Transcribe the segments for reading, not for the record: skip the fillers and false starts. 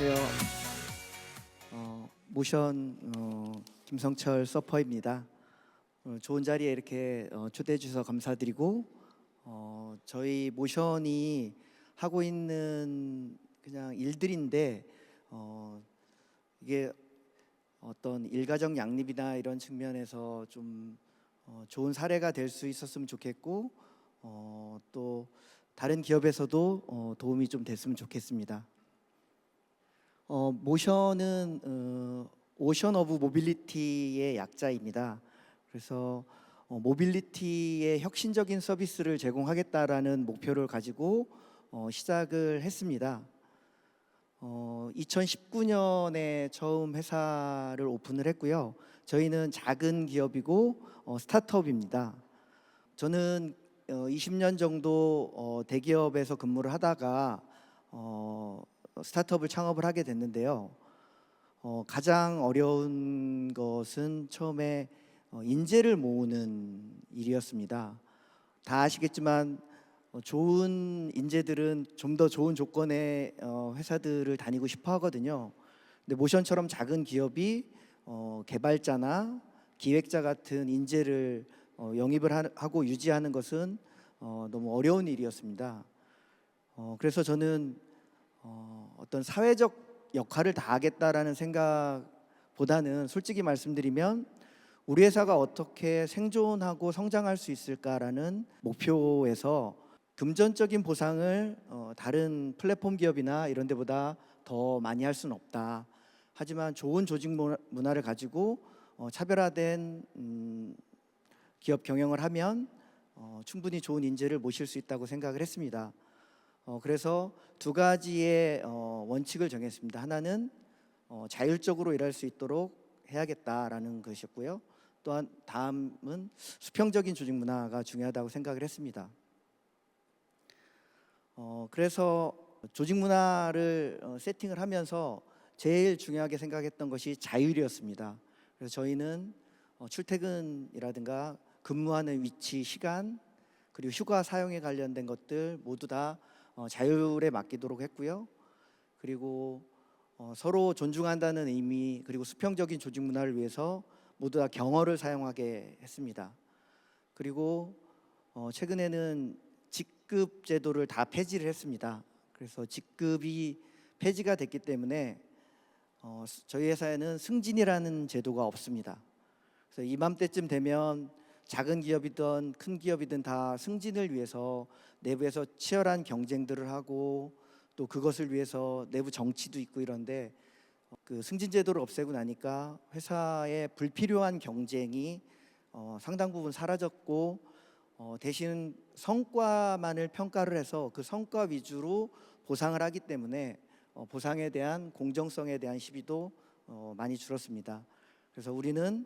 안녕하세요. 모션 김성철 서퍼입니다. 좋은 자리에 이렇게 초대해 주셔서 감사드리고, 저희 모션이 하고 있는 그냥 일들인데, 이게 어떤 일가정 양립이나 이런 측면에서 좀 좋은 사례가 될 수 있었으면 좋겠고, 또 다른 기업에서도 도움이 좀 됐으면 좋겠습니다. 모션은 오션 오브 모빌리티의 약자입니다. 그래서 모빌리티의 혁신적인 서비스를 제공하겠다라는 목표를 가지고 시작을 했습니다. 2019년에 처음 회사를 오픈을 했고요. 저희는 작은 기업이고 스타트업입니다. 저는 20년 정도 대기업에서 근무를 하다가 스타트업을 창업을 하게 됐는데요. 가장 어려운 것은 처음에 인재를 모으는 일이었습니다. 다 아시겠지만 좋은 인재들은 좀 더 좋은 조건의 회사들을 다니고 싶어 하거든요. 근데 모션처럼 작은 기업이 개발자나 기획자 같은 인재를 영입을 하고 유지하는 것은 너무 어려운 일이었습니다. 그래서 저는 어떤 사회적 역할을 다하겠다라는 생각보다는 솔직히 말씀드리면 우리 회사가 어떻게 생존하고 성장할 수 있을까라는 목표에서 금전적인 보상을 다른 플랫폼 기업이나 이런 데보다 더 많이 할 수는 없다. 하지만 좋은 조직 문화를 가지고 차별화된 기업 경영을 하면 충분히 좋은 인재를 모실 수 있다고 생각을 했습니다. 그래서 두 가지의 원칙을 정했습니다. 하나는 자율적으로 일할 수 있도록 해야겠다라는 것이었고요. 또한 다음은 수평적인 조직 문화가 중요하다고 생각을 했습니다. 그래서 조직 문화를 세팅을 하면서 제일 중요하게 생각했던 것이 자율이었습니다. 그래서 저희는 출퇴근이라든가 근무하는 위치, 시간, 그리고 휴가 사용에 관련된 것들 모두 다 자율에 맡기도록 했고요. 그리고 서로 존중한다는 의미, 그리고 수평적인 조직 문화를 위해서 모두 다 경어를 사용하게 했습니다. 그리고 최근에는 직급 제도를 다 폐지를 했습니다. 그래서 직급이 폐지가 됐기 때문에 저희 회사에는 승진이라는 제도가 없습니다. 그래서 이맘때쯤 되면 작은 기업이든 큰 기업이든 다 승진을 위해서 내부에서 치열한 경쟁들을 하고 또 그것을 위해서 내부 정치도 있고 이런데 그 승진 제도를 없애고 나니까 회사의 불필요한 경쟁이 상당 부분 사라졌고 대신 성과만을 평가를 해서 그 성과 위주로 보상을 하기 때문에 보상에 대한 공정성에 대한 시비도 많이 줄었습니다. 그래서 우리는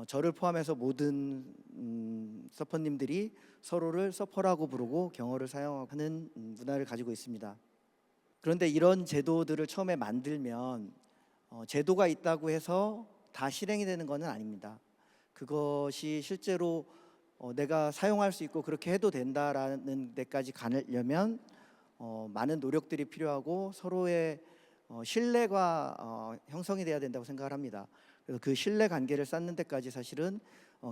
저를 포함해서 모든 서퍼님들이 서로를 서퍼라고 부르고 경어를 사용하는 문화를 가지고 있습니다. 그런데 이런 제도들을 처음에 만들면 제도가 있다고 해서 다 실행이 되는 것은 아닙니다. 그것이 실제로 내가 사용할 수 있고 그렇게 해도 된다라는 데까지 가려면 많은 노력들이 필요하고 서로의 신뢰가 형성이 돼야 된다고 생각을 합니다. 그래서 그 신뢰 관계를 쌓는 데까지 사실은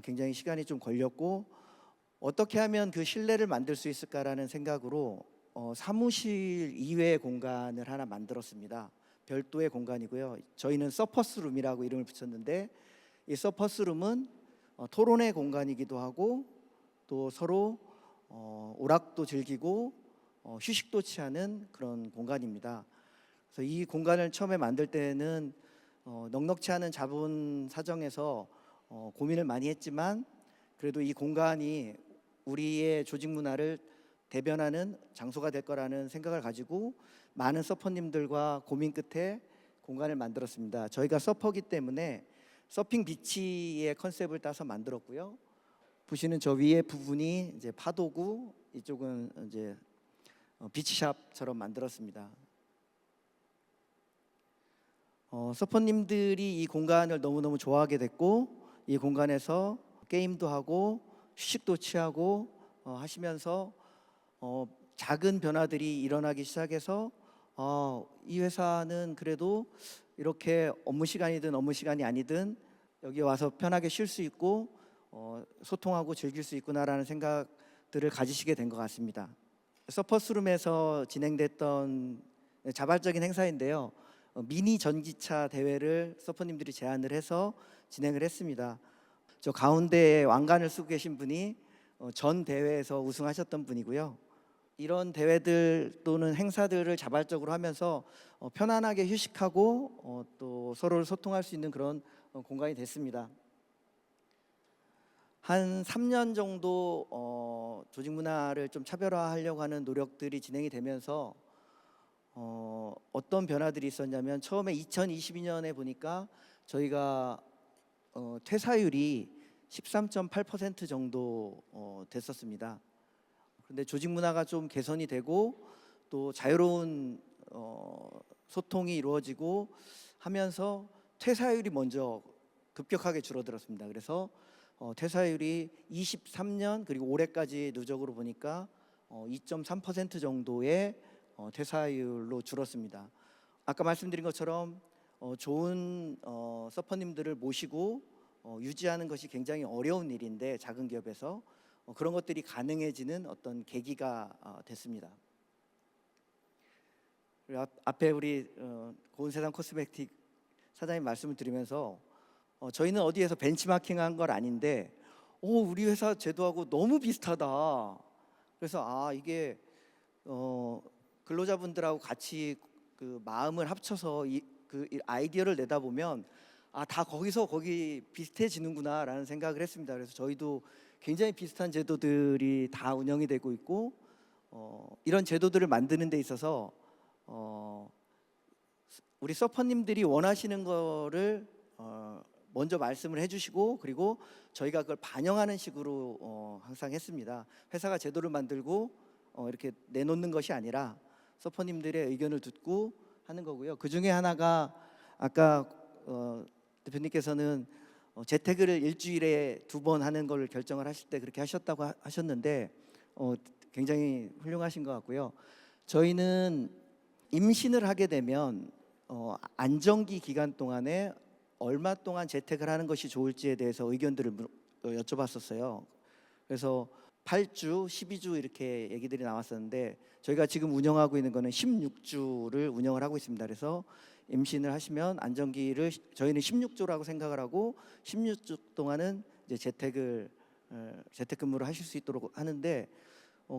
굉장히 시간이 좀 걸렸고 어떻게 하면 그 신뢰를 만들 수 있을까라는 생각으로 사무실 이외의 공간을 하나 만들었습니다. 별도의 공간이고요. 저희는 서퍼스룸이라고 이름을 붙였는데 이 서퍼스룸은 토론의 공간이기도 하고 또 서로 오락도 즐기고 휴식도 취하는 그런 공간입니다. 그래서 이 공간을 처음에 만들 때는 넉넉치 않은 자본 사정에서 고민을 많이 했지만 그래도 이 공간이 우리의 조직 문화를 대변하는 장소가 될 거라는 생각을 가지고 많은 서퍼님들과 고민 끝에 공간을 만들었습니다. 저희가 서퍼기 때문에 서핑 비치의 컨셉을 따서 만들었고요. 보시는 저 위에 부분이 이제 파도고 이쪽은 이제 비치샵처럼 만들었습니다. 서퍼님들이 이 공간을 너무너무 좋아하게 됐고 이 공간에서 게임도 하고 휴식도 취하고 하시면서 작은 변화들이 일어나기 시작해서 이 회사는 그래도 이렇게 업무 시간이든 업무 시간이 아니든 여기 와서 편하게 쉴 수 있고 소통하고 즐길 수 있구나라는 생각들을 가지시게 된 것 같습니다. 서퍼스룸에서 진행됐던 자발적인 행사인데요. 미니 전기차 대회를 서퍼님들이 제안을 해서 진행을 했습니다. 저 가운데에 왕관을 쓰고 계신 분이 전 대회에서 우승하셨던 분이고요. 이런 대회들 또는 행사들을 자발적으로 하면서 편안하게 휴식하고 또 서로를 소통할 수 있는 그런 공간이 됐습니다. 한 3년 정도 조직 문화를 좀 차별화하려고 하는 노력들이 진행이 되면서 어떤 변화들이 있었냐면, 처음에 2022년에 보니까 저희가 퇴사율이 13.8% 정도 됐었습니다. 그런데 조직 문화가 좀 개선이 되고 또 자유로운 소통이 이루어지고 하면서 퇴사율이 먼저 급격하게 줄어들었습니다. 그래서 퇴사율이 23년 그리고 올해까지 누적으로 보니까 2.3% 정도의 퇴사율로 줄었습니다. 아까 말씀드린 것처럼 좋은 서퍼님들을 모시고 유지하는 것이 굉장히 어려운 일인데, 작은 기업에서 그런 것들이 가능해지는 어떤 계기가 됐습니다. 그리고 앞에 우리 고운세상 코스메틱 사장님 말씀을 드리면서 저희는 어디에서 벤치마킹한 건 아닌데 우리 회사 제도하고 너무 비슷하다. 그래서 이게 근로자분들하고 같이 그 마음을 합쳐서 그 아이디어를 내다 보면 다 거기 비슷해지는구나라는 생각을 했습니다. 그래서 저희도 굉장히 비슷한 제도들이 다 운영이 되고 있고 이런 제도들을 만드는 데 있어서 우리 서퍼님들이 원하시는 거를 먼저 말씀을 해주시고, 그리고 저희가 그걸 반영하는 식으로 항상 했습니다. 회사가 제도를 만들고 이렇게 내놓는 것이 아니라 서퍼님들의 의견을 듣고 하는 거고요. 그 중에 하나가 아까 대표님께서는 재택을 일주일에 2번 하는 걸 결정을 하실 때 그렇게 하셨다고 하셨는데 굉장히 훌륭하신 것 같고요. 저희는 임신을 하게 되면 안정기 기간 동안에 얼마 동안 재택을 하는 것이 좋을지에 대해서 의견들을 여쭤봤었어요. 그래서 8주, 12주 이렇게 얘기들이 나왔었는데, 저희가 지금 운영하고 있는 거는 16주를 운영을 하고 있습니다. 그래서 임신을 하시면 안정기를 저희는 16주라고 생각을 하고 16주 동안은 이제 재택근무를 하실 수 있도록 하는데,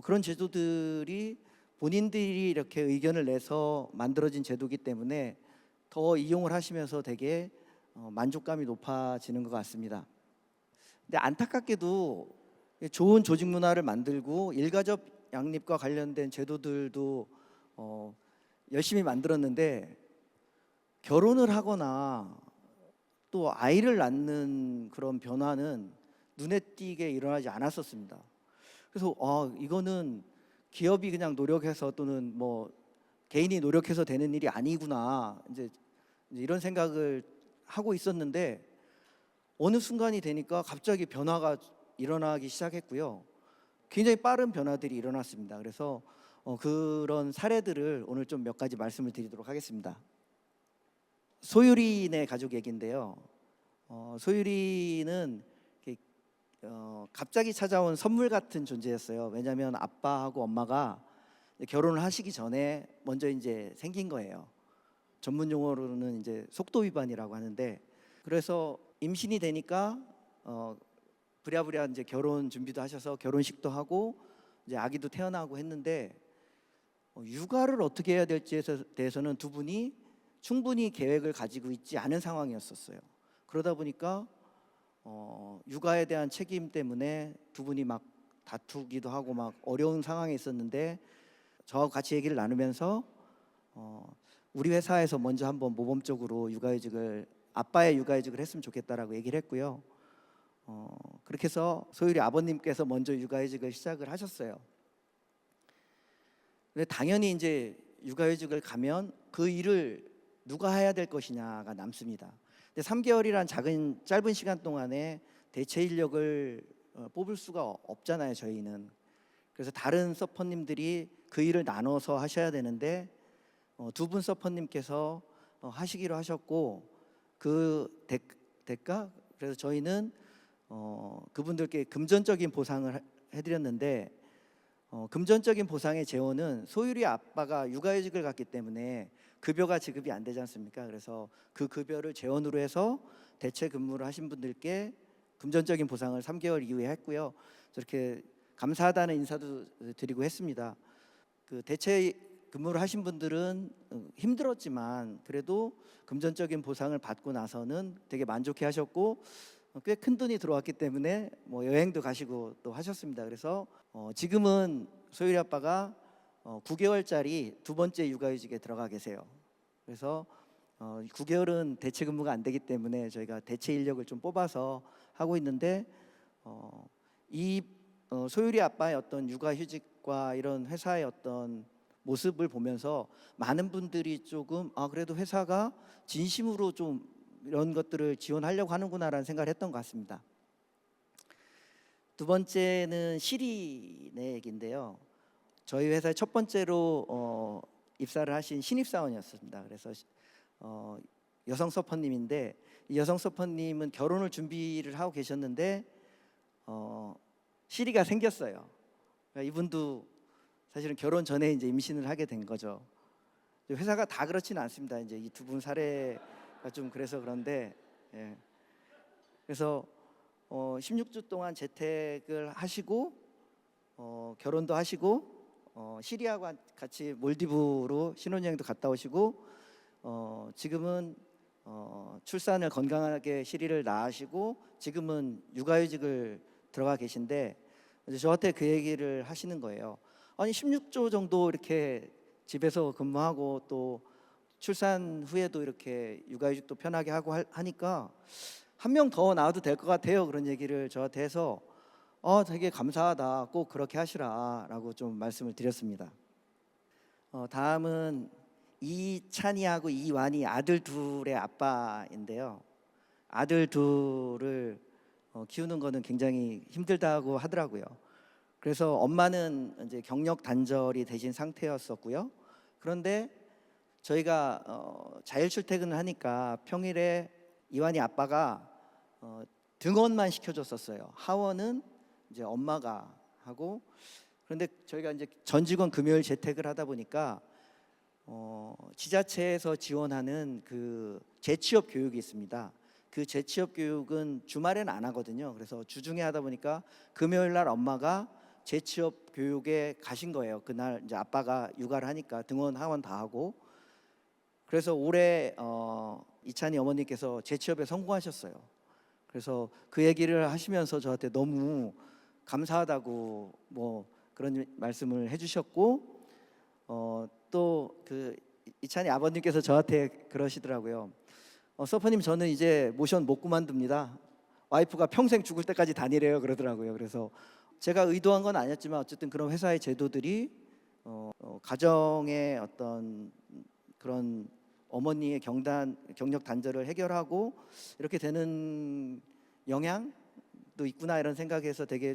그런 제도들이 본인들이 이렇게 의견을 내서 만들어진 제도이기 때문에 더 이용을 하시면서 되게 만족감이 높아지는 것 같습니다. 근데 안타깝게도 좋은 조직 문화를 만들고 일가족 양립과 관련된 제도들도 열심히 만들었는데, 결혼을 하거나 또 아이를 낳는 그런 변화는 눈에 띄게 일어나지 않았었습니다. 그래서 이거는 기업이 그냥 노력해서 또는 뭐 개인이 노력해서 되는 일이 아니구나, 이제 이런 생각을 하고 있었는데, 어느 순간이 되니까 갑자기 변화가 일어나기 시작했고요. 굉장히 빠른 변화들이 일어났습니다. 그래서 그런 사례들을 오늘 좀 몇 가지 말씀을 드리도록 하겠습니다. 소유리네 가족 얘기인데요. 소유리는 갑자기 찾아온 선물 같은 존재였어요. 왜냐하면 아빠하고 엄마가 결혼을 하시기 전에 먼저 이제 생긴 거예요. 전문 용어로는 이제 속도 위반이라고 하는데, 그래서 임신이 되니까 부랴부랴 이제 결혼 준비도 하셔서 결혼식도 하고 이제 아기도 태어나고 했는데, 육아를 어떻게 해야 될지에 대해서는 두 분이 충분히 계획을 가지고 있지 않은 상황이었었어요. 그러다 보니까 육아에 대한 책임 때문에 두 분이 막 다투기도 하고 막 어려운 상황에 있었는데, 저하고 같이 얘기를 나누면서 우리 회사에서 먼저 한번 모범적으로 아빠의 육아휴직을 했으면 좋겠다라고 얘기를 했고요. 그렇게 해서 소율이 아버님께서 먼저 육아휴직을 시작을 하셨어요. 근데 당연히 이제 육아휴직을 가면 그 일을 누가 해야 될 것이냐가 남습니다. 근데 3개월이란 짧은 시간 동안에 대체 인력을 뽑을 수가 없잖아요, 저희는. 그래서 다른 서퍼님들이 그 일을 나눠서 하셔야 되는데 두 분 서퍼님께서 하시기로 하셨고 그 대가 그래서 저희는 그분들께 금전적인 보상을 해드렸는데 금전적인 보상의 재원은 소율이 아빠가 육아휴직을 갔기 때문에 급여가 지급이 안 되지 않습니까? 그래서 그 급여를 재원으로 해서 대체 근무를 하신 분들께 금전적인 보상을 3개월 이후에 했고요. 저렇게 감사하다는 인사도 드리고 했습니다. 그 대체 근무를 하신 분들은 힘들었지만 그래도 금전적인 보상을 받고 나서는 되게 만족해 하셨고 꽤 큰 돈이 들어왔기 때문에 뭐 여행도 가시고 또 하셨습니다. 그래서 지금은 소율이 아빠가 9개월짜리 두 번째 육아휴직에 들어가 계세요. 그래서 9개월은 대체 근무가 안 되기 때문에 저희가 대체 인력을 좀 뽑아서 하고 있는데 이 소율이 아빠의 어떤 육아휴직과 이런 회사의 어떤 모습을 보면서 많은 분들이 조금 그래도 회사가 진심으로 좀 이런 것들을 지원하려고 하는구나라는 생각을 했던 것 같습니다. 두 번째는 시리네 얘기인데요. 저희 회사의 첫 번째로 입사를 하신 신입사원이었습니다. 그래서 여성 서퍼님인데 이 여성 서퍼님은 결혼을 준비를 하고 계셨는데 시리가 생겼어요. 그러니까 이분도 사실은 결혼 전에 이제 임신을 하게 된 거죠. 회사가 다 그렇지는 않습니다. 이제 이 두 분 사례가 좀 그래서 그런데 그래서 16주 동안 재택을 하시고 결혼도 하시고 시리아와 같이 몰디브로 신혼여행도 갔다 오시고 지금은 출산을 건강하게 시리를 낳으시고 지금은 육아휴직을 들어가 계신데 저한테 그 얘기를 하시는 거예요. 아니 16주 정도 이렇게 집에서 근무하고 또 출산 후에도 이렇게 육아휴직도 편하게 하고 하니까 한 명 더 낳아도 될 것 같아요. 그런 얘기를 저한테 해서 되게 감사하다. 꼭 그렇게 하시라라고 좀 말씀을 드렸습니다. 다음은 이찬이하고 이완이 아들 둘의 아빠인데요. 아들 둘을 키우는 거는 굉장히 힘들다고 하더라고요. 그래서 엄마는 이제 경력 단절이 되신 상태였었고요. 그런데 저희가 자율 출퇴근을 하니까 평일에 이완이 아빠가 등원만 시켜줬었어요. 하원은 이제 엄마가 하고 그런데 저희가 이제 전 직원 금요일 재택을 하다 보니까 지자체에서 지원하는 그 재취업 교육이 있습니다. 그 재취업 교육은 주말에는 안 하거든요. 그래서 주중에 하다 보니까 금요일 날 엄마가 재취업 교육에 가신 거예요. 그날 이제 아빠가 육아를 하니까 등원 하원 다 하고 그래서 올해 이찬이 어머니께서 재취업에 성공하셨어요. 그래서 그 얘기를 하시면서 저한테 너무 감사하다고 뭐 그런 말씀을 해주셨고 또 그 이찬이 아버님께서 저한테 그러시더라고요. 서퍼님 저는 이제 모션 못 그만둡니다. 와이프가 평생 죽을 때까지 다니래요 그러더라고요. 그래서 제가 의도한 건 아니었지만 어쨌든 그런 회사의 제도들이 가정의 어떤 그런 어머니의 경력 단절을 해결하고 이렇게 되는 영향도 있구나 이런 생각에서 되게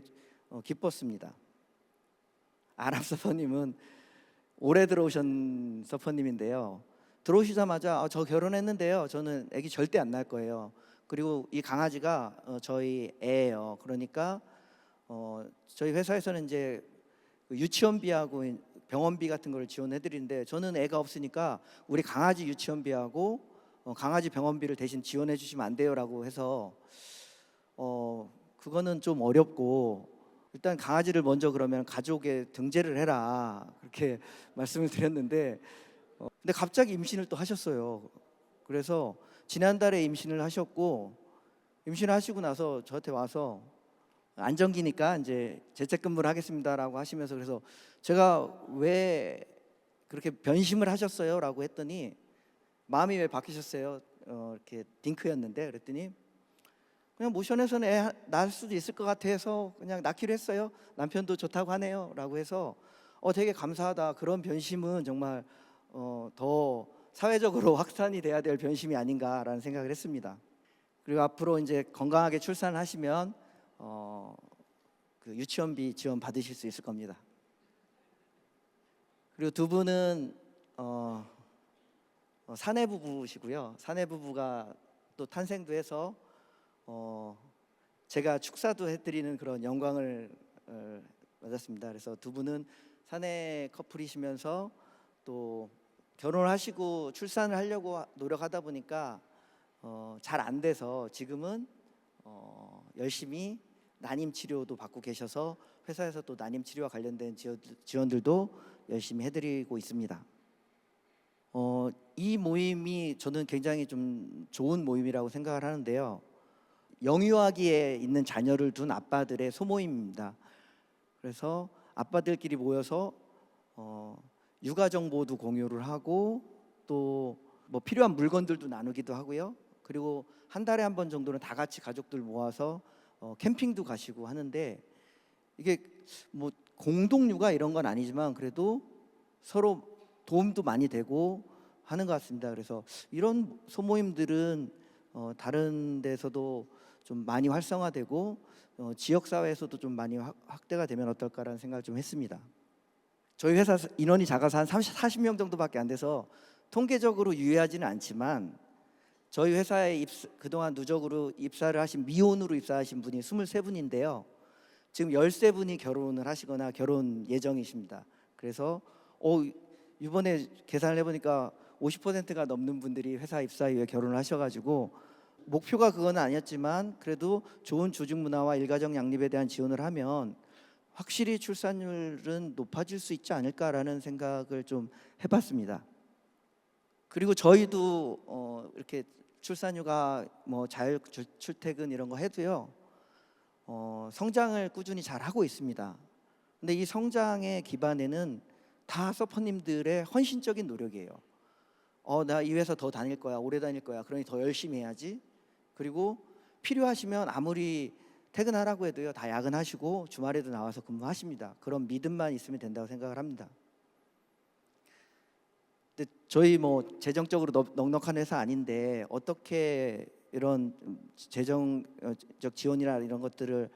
기뻤습니다. 아람 서퍼님은 올해 들어오신 서퍼님인데요. 들어오시자마자 저 결혼했는데요. 저는 아기 절대 안 낳을 거예요. 그리고 이 강아지가 저희 애예요. 그러니까 저희 회사에서는 이제 유치원비하고 병원비 같은 걸 지원해 드리는데 저는 애가 없으니까 우리 강아지 유치원비하고 강아지 병원비를 대신 지원해 주시면 안 돼요라고 해서 그거는 좀 어렵고 일단 강아지를 먼저 그러면 가족에 등재를 해라 그렇게 말씀을 드렸는데 근데 갑자기 임신을 또 하셨어요. 그래서 지난달에 임신을 하셨고 임신을 하시고 나서 저한테 와서 안정기니까 이제 재택근무를 하겠습니다라고 하시면서 그래서 제가 왜 그렇게 변심을 하셨어요?라고 했더니 마음이 왜 바뀌셨어요? 이렇게 딩크였는데 그랬더니 그냥 모션에서는 애 낳을 수도 있을 것 같아서 그냥 낳기로 했어요. 남편도 좋다고 하네요라고 해서 되게 감사하다. 그런 변심은 정말 더 사회적으로 확산이 돼야 될 변심이 아닌가라는 생각을 했습니다. 그리고 앞으로 이제 건강하게 출산하시면 그 유치원비 지원 받으실 수 있을 겁니다. 그리고 두 분은 사내 부부시고요. 사내 부부가 또 탄생도 해서 제가 축사도 해드리는 그런 영광을 받았습니다. 그래서 두 분은 사내 커플이시면서 또 결혼을 하시고 출산을 하려고 노력하다 보니까 잘 안 돼서 지금은 열심히 난임 치료도 받고 계셔서 회사에서 또 난임 치료와 관련된 지원들도 열심히 해드리고 있습니다. 이 모임이 저는 굉장히 좀 좋은 모임이라고 생각을 하는데요. 영유아기에 있는 자녀를 둔 아빠들의 소모임입니다. 그래서 아빠들끼리 모여서 육아 정보도 공유를 하고 또 뭐 필요한 물건들도 나누기도 하고요. 그리고 한 달에 한 번 정도는 다 같이 가족들 모아서 캠핑도 가시고 하는데, 이게 뭐 공동 육아 이런 건 아니지만 그래도 서로 도움도 많이 되고 하는 것 같습니다. 그래서 이런 소모임들은 다른 데서도 좀 많이 활성화되고 지역 사회에서도 좀 많이 확대가 되면 어떨까라는 생각을 좀 했습니다. 저희 회사 인원이 작아서 한 40명 정도밖에 안 돼서 통계적으로 유의하지는 않지만, 저희 회사에 그동안 누적으로 입사를 하신 미혼으로 입사하신 분이 23분인데요. 지금 13분이 결혼을 하시거나 결혼 예정이십니다. 그래서 이번에 계산을 해보니까 50%가 넘는 분들이 회사 입사 이후에 결혼을 하셔가지고, 목표가 그건 아니었지만 그래도 좋은 조직 문화와 일가정 양립에 대한 지원을 하면 확실히 출산율은 높아질 수 있지 않을까라는 생각을 좀 해봤습니다. 그리고 저희도 이렇게 출산휴가 뭐 자율 출퇴근 이런 거 해도요, 성장을 꾸준히 잘 하고 있습니다. 근데 이 성장의 기반에는 다 서퍼님들의 헌신적인 노력이에요. 나 이 회사 더 다닐 거야, 오래 다닐 거야, 그러니 더 열심히 해야지. 그리고 필요하시면 아무리 퇴근하라고 해도요, 다 야근하시고 주말에도 나와서 근무하십니다. 그런 믿음만 있으면 된다고 생각을 합니다. 근데 저희 뭐 재정적으로 넉넉한 회사 아닌데 어떻게 이런 재정적 지원이나 이런 것들을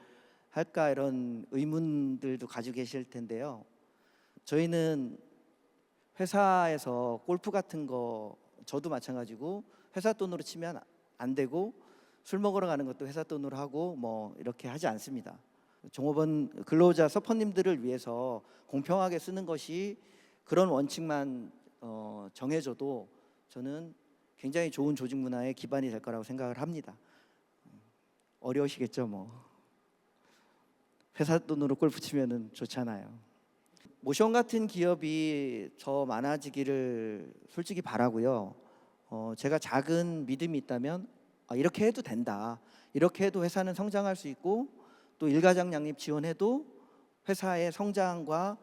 할까, 이런 의문들도 가지고 계실 텐데요. 저희는 회사에서 골프 같은 거, 저도 마찬가지고 회사 돈으로 치면 안 되고, 술 먹으러 가는 것도 회사 돈으로 하고 뭐 이렇게 하지 않습니다. 종업원 근로자 서퍼님들을 위해서 공평하게 쓰는 것이, 그런 원칙만 정해져도 저는 굉장히 좋은 조직 문화의 기반이 될 거라고 생각을 합니다. 어려우시겠죠 뭐. 회사 돈으로 골프 치면은 좋잖아요. 모션 같은 기업이 더 많아지기를 솔직히 바라고요. 제가 작은 믿음이 있다면 이렇게 해도 된다, 이렇게 해도 회사는 성장할 수 있고, 또 일가정 양립 지원해도 회사의 성장과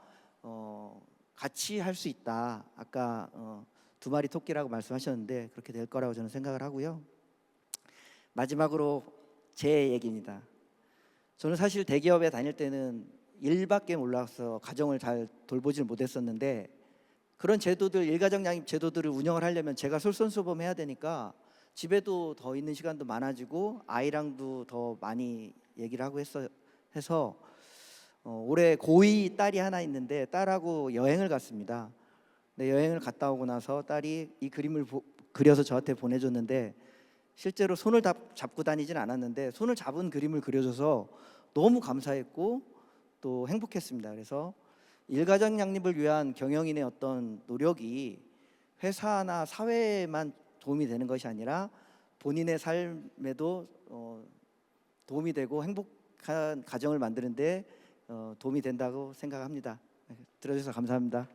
같이 할 수 있다. 아까 두 마리 토끼라고 말씀하셨는데 그렇게 될 거라고 저는 생각을 하고요. 마지막으로 제 얘기입니다. 저는 사실 대기업에 다닐 때는 일밖에 몰라서 가정을 잘 돌보질 못했었는데, 그런 제도들, 일가정 양립 제도들을 운영을 하려면 제가 솔선수범해야 되니까 집에도 더 있는 시간도 많아지고 아이랑도 더 많이 얘기를 하고 해서 올해 고2 딸이 하나 있는데 딸하고 여행을 갔습니다. 근데 여행을 갔다 오고 나서 딸이 이 그림을 그려서 저한테 보내줬는데, 실제로 손을 잡고 다니진 않았는데 손을 잡은 그림을 그려줘서 너무 감사했고 또 행복했습니다. 그래서 일가정 양립을 위한 경영인의 어떤 노력이 회사나 사회에만 도움이 되는 것이 아니라 본인의 삶에도 도움이 되고 행복한 가정을 만드는 데 도움이 된다고 생각합니다. 들어주셔서 감사합니다.